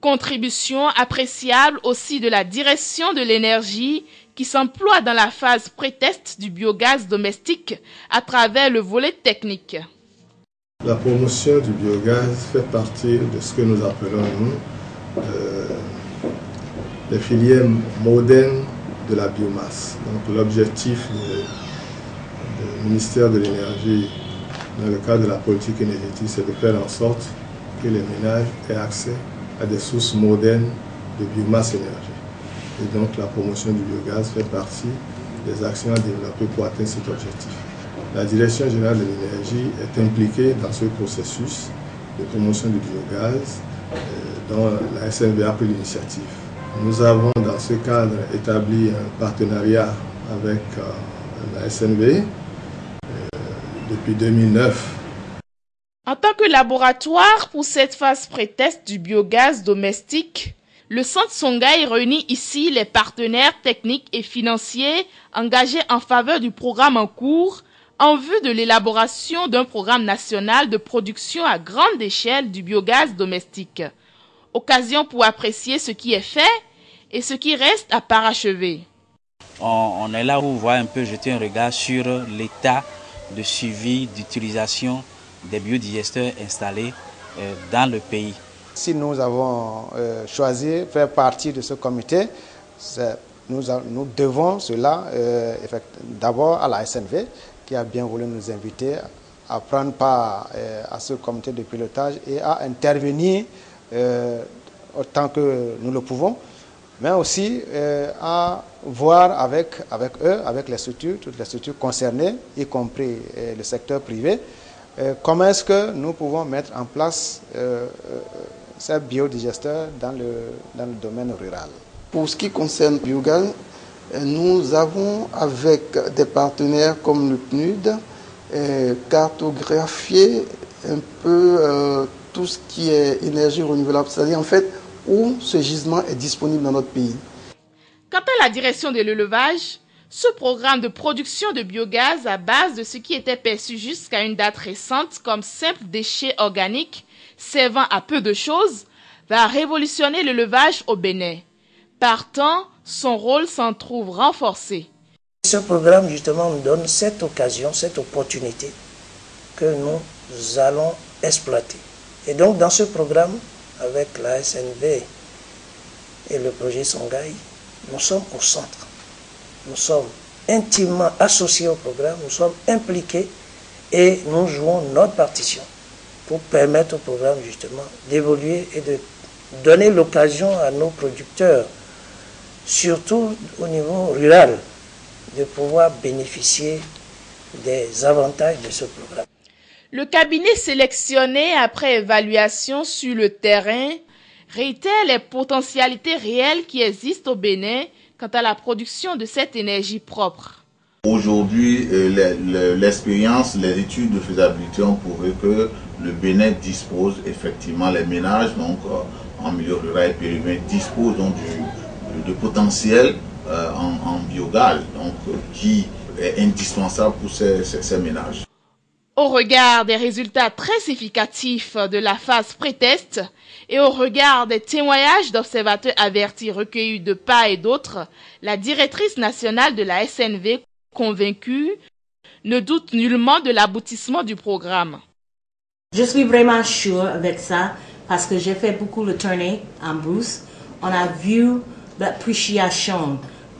Contribution appréciable aussi de la direction de l'énergie qui s'emploie dans la phase pré-test du biogaz domestique à travers le volet technique. La promotion du biogaz fait partie de ce que nous appelons, nous, les filières modernes de la biomasse. Donc l'objectif du ministère de l'Énergie dans le cadre de la politique énergétique, c'est de faire en sorte que les ménages aient accès à des sources modernes de biomasse énergie. Et donc la promotion du biogaz fait partie des actions à développer pour atteindre cet objectif. La Direction générale de l'énergie est impliquée dans ce processus de promotion du biogaz dont la SNV a pris l'initiative. Nous avons dans ce cadre établi un partenariat avec la SNV depuis 2009. En tant que laboratoire pour cette phase pré-test du biogaz domestique, le Centre Songhai réunit ici les partenaires techniques et financiers engagés en faveur du programme en cours en vue de l'élaboration d'un programme national de production à grande échelle du biogaz domestique. Occasion pour apprécier ce qui est fait et ce qui reste à parachever. On est là pour voir un peu, jeter un regard sur l'état de suivi d'utilisation des biodigesteurs installés dans le pays. Si nous avons choisi de faire partie de ce comité, nous devons cela d'abord à la SNV qui a bien voulu nous inviter à prendre part à ce comité de pilotage et à intervenir autant que nous le pouvons, mais aussi à voir avec eux, avec les structures, toutes les structures concernées, y compris le secteur privé, comment est-ce que nous pouvons mettre en place ces biodigesteurs dans le domaine rural. Pour ce qui concerne le biogaz, nous avons avec des partenaires comme le PNUD cartographié un peu tout ce qui est énergie renouvelable, c'est-à-dire en fait où ce gisement est disponible dans notre pays. Quant à la direction de l'élevage, ce programme de production de biogaz à base de ce qui était perçu jusqu'à une date récente comme simple déchet organique servant à peu de choses, va révolutionner l'élevage au Bénin. Partant, son rôle s'en trouve renforcé. Ce programme justement nous donne cette occasion, cette opportunité que nous allons exploiter. Et donc dans ce programme, avec la SNV et le projet Songhai, nous sommes au centre. Nous sommes intimement associés au programme, nous sommes impliqués et nous jouons notre partition pour permettre au programme justement d'évoluer et de donner l'occasion à nos producteurs, surtout au niveau rural, de pouvoir bénéficier des avantages de ce programme. Le cabinet sélectionné après évaluation sur le terrain réitère les potentialités réelles qui existent au Bénin quant à la production de cette énergie propre. Aujourd'hui, l'expérience, les études de faisabilité ont prouvé que le Bénin dispose effectivement, les ménages donc, en milieu rural et périurbain disposent donc de potentiel en biogaz donc, qui est indispensable pour ces ménages. Au regard des résultats très significatifs de la phase pré-test et au regard des témoignages d'observateurs avertis recueillis de part et d'autre, la directrice nationale de la SNV, convaincue, ne doute nullement de l'aboutissement du programme. Je suis vraiment sûre avec ça parce que j'ai fait beaucoup le tournée en brousse. On a vu l'appréciation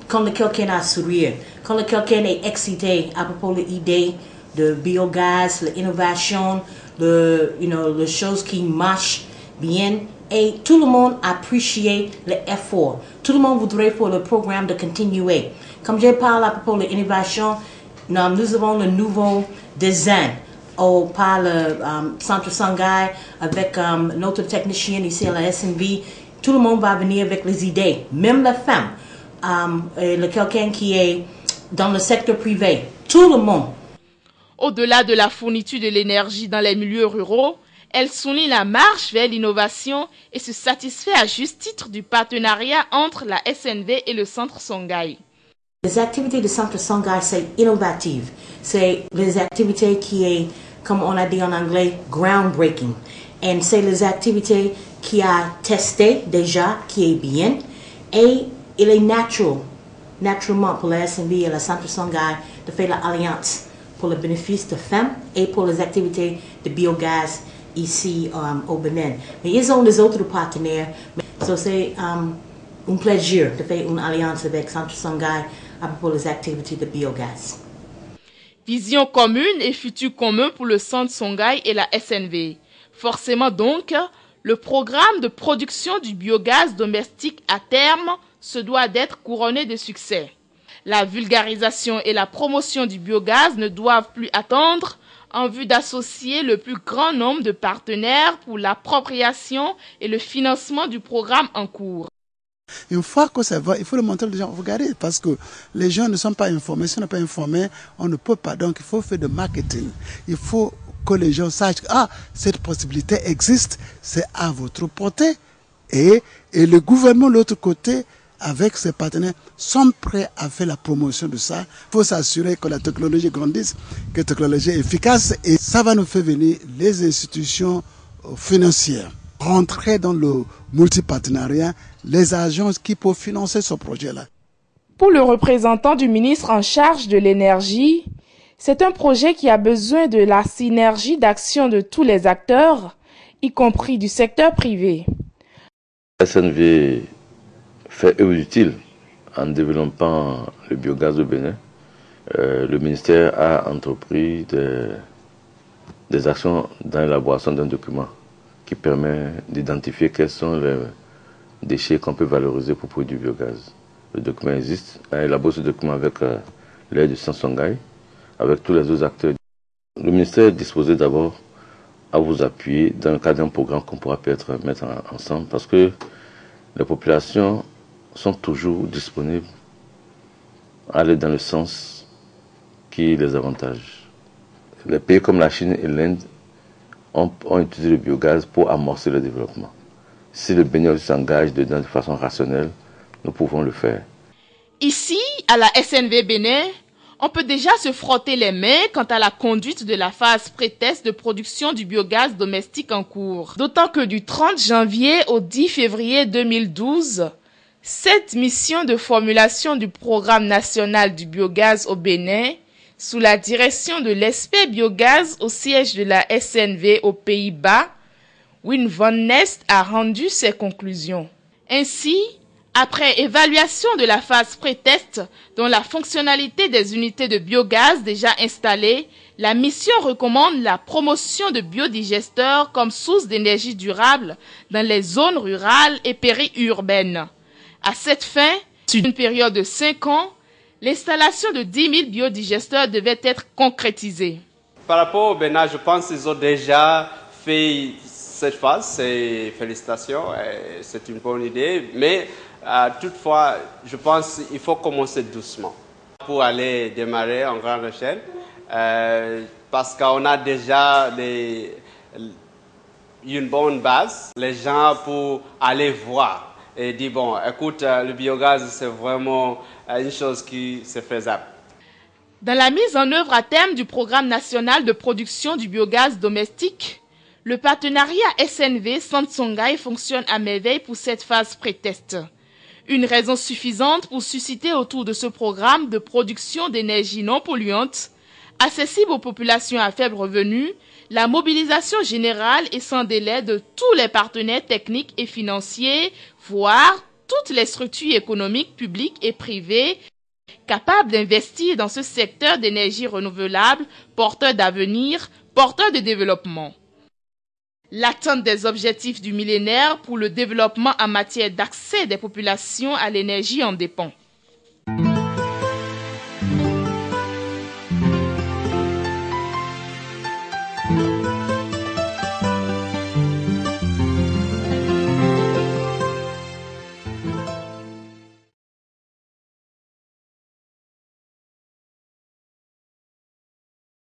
quand quelqu'un a sourire, quand quelqu'un est excité à propos de l'idée de biogaz, l'innovation, les choses qui marchent bien. Et tout le monde apprécie l'effort. Tout le monde voudrait pour le programme de continuer. Comme je parle à propos de l'innovation, nous avons le nouveau design par le Centre Songhai avec notre technicien ici à la SNV. Tout le monde va venir avec les idées, même la femme, quelqu'un qui est dans le secteur privé, tout le monde. Au-delà de la fourniture de l'énergie dans les milieux ruraux, elle souligne la marche vers l'innovation et se satisfait à juste titre du partenariat entre la SNV et le Centre Songhai. Les activités du Centre Songhai, c'est innovative. C'est les activités qui est, comme on a dit en anglais, groundbreaking. Et c'est les activités qui a testé déjà, qui est bien, et il est naturellement pour la SNV et le Centre Songhai de faire l'alliance pour le bénéfice des femmes et pour les activités de biogaz ici au Bénin. Mais ils ont les autres partenaires, so c'est un plaisir de faire une alliance avec Centre Songhai pour les activités de biogaz. Vision commune et futur commun pour le Centre Songhai et la SNV. Forcément donc, le programme de production du biogaz domestique à terme se doit d'être couronné de succès. La vulgarisation et la promotion du biogaz ne doivent plus attendre en vue d'associer le plus grand nombre de partenaires pour l'appropriation et le financement du programme en cours. Une fois que ça va, il faut le montrer aux gens, regardez, parce que les gens ne sont pas informés. Si on n'est pas informé, on ne peut pas. Donc il faut faire de marketing. Il faut que les gens sachent que cette possibilité existe, c'est à votre portée. Et le gouvernement, de l'autre côté, avec ses partenaires, sont prêts à faire la promotion de ça. Il faut s'assurer que la technologie grandisse, que la technologie est efficace. Et ça va nous faire venir les institutions financières, rentrer dans le multipartenariat, les agences qui peuvent financer ce projet-là. Pour le représentant du ministre en charge de l'énergie, c'est un projet qui a besoin de la synergie d'action de tous les acteurs, y compris du secteur privé. La SNV fait œuvre utile en développant le biogaz au Bénin. Le ministère a entrepris des actions dans l'élaboration d'un document qui permet d'identifier quels sont les déchets qu'on peut valoriser pour produire du biogaz. Le document existe. On a élaboré ce document avec l'aide du Centre Songhai, avec tous les autres acteurs. Le ministère est disposé d'abord à vous appuyer dans le cadre d'un programme qu'on pourra peut-être mettre ensemble, parce que les populations sont toujours disponibles à aller dans le sens qui les avantage. Les pays comme la Chine et l'Inde ont utilisé le biogaz pour amorcer le développement. Si le Bénin s'engage dedans de façon rationnelle, nous pouvons le faire. Ici, à la SNV Bénin, on peut déjà se frotter les mains quant à la conduite de la phase pré-test de production du biogaz domestique en cours. D'autant que du 30 janvier au 10 février 2012, cette mission de formulation du programme national du biogaz au Bénin, sous la direction de l'ESPE Biogaz au siège de la SNV aux Pays-Bas, Wim van Nest a rendu ses conclusions. Ainsi, après évaluation de la phase pré-test, dont la fonctionnalité des unités de biogaz déjà installées, la mission recommande la promotion de biodigesteurs comme source d'énergie durable dans les zones rurales et périurbaines. À cette fin, sur une période de 5 ans, l'installation de 10 000 biodigesteurs devait être concrétisée. Par rapport au Bénin, je pense qu'ils ont déjà fait cette phase. Félicitations, c'est une bonne idée. Mais toutefois, je pense qu'il faut commencer doucement pour aller démarrer en grande échelle. Parce qu'on a déjà une bonne base. Les gens pour aller voir et dire, bon, écoute, le biogaz, c'est vraiment une chose qui est faisable. Dans la mise en œuvre à terme du programme national de production du biogaz domestique, le partenariat SNV Centre Songhai fonctionne à merveille pour cette phase pré-test. Une raison suffisante pour susciter autour de ce programme de production d'énergie non polluante, accessible aux populations à faible revenu, la mobilisation générale et sans délai de tous les partenaires techniques et financiers, voire toutes les structures économiques publiques et privées capables d'investir dans ce secteur d'énergie renouvelable, porteur d'avenir, porteur de développement. L'atteinte des objectifs du millénaire pour le développement en matière d'accès des populations à l'énergie en dépend.